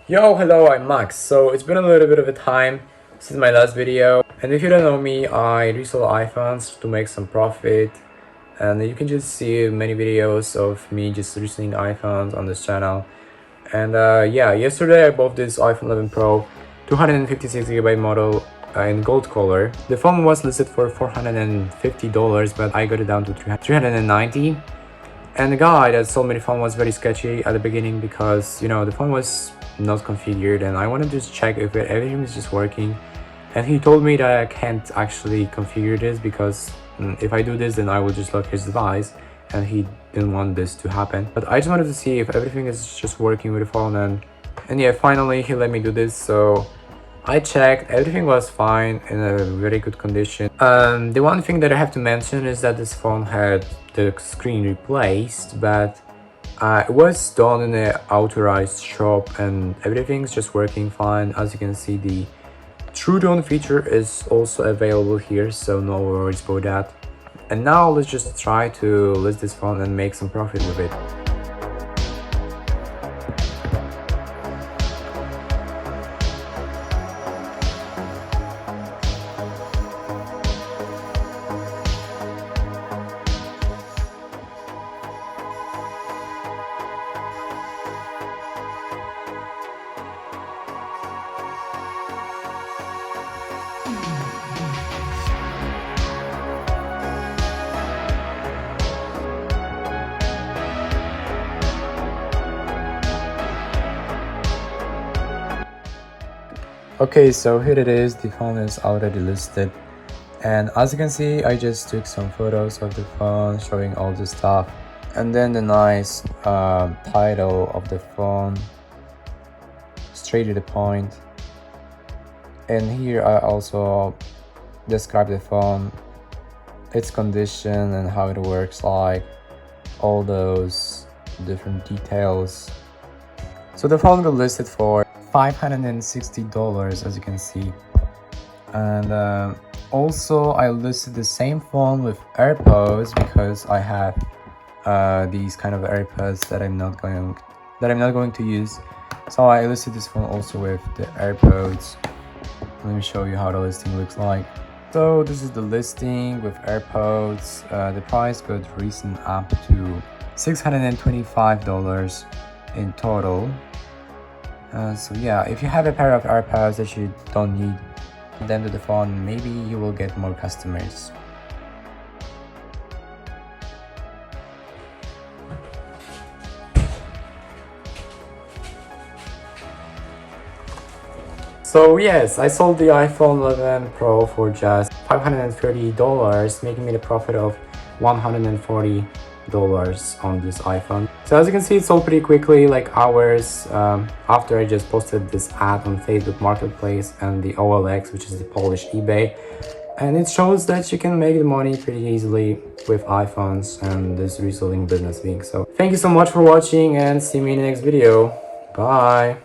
Yo, hello, I'm Max. So it's been a little bit of a time since my last video, and if you don't know me, I resell iPhones to make some profit, and you can just see many videos of me just reselling iPhones on this channel. And yeah, yesterday I bought this iPhone 11 Pro 256GB model in gold color. The phone was listed for $450, but I got it down to 390. And the guy that sold me the phone was very sketchy at the beginning because, the phone was not configured and I wanted to just check if everything is just working. And he told me that I can't actually configure this because if I do this, then I will just lock his device, and he didn't want this to happen. But I just wanted to see if everything is just working with the phone, and yeah, finally he let me do this. So I checked, everything was fine, in a very good condition. The one thing that I have to mention is that this phone had the screen replaced, but it was done in an authorized shop and everything's just working fine. As you can see, the True Tone feature is also available here, so no worries about that. And now let's just try to list this phone and make some profit with it. Okay, so here it is, the phone is already listed, and as you can see, I just took some photos of the phone showing all the stuff, and then the nice title of the phone, straight to the point. And here I also describe the phone, its condition and how it works, like all those different details. So the phone was listed for $560, as you can see. And also I listed the same phone with AirPods because I have these kind of AirPods that I'm not going to use. So I listed this phone also with the AirPods. Let me show you how the listing looks like. So this is the listing with AirPods. The price got recent up to $625 in total. So yeah, if you have a pair of AirPods that you don't need them to the phone, maybe you will get more customers. So yes, I sold the iPhone 11 Pro for just $530, making me the profit of $140 on this iPhone. So as you can see, it sold pretty quickly, like hours after I just posted this ad on Facebook Marketplace and the OLX, which is the Polish eBay. And it shows that you can make the money pretty easily with iPhones and this reselling business being. So thank you so much for watching, and see me in the next video. Bye.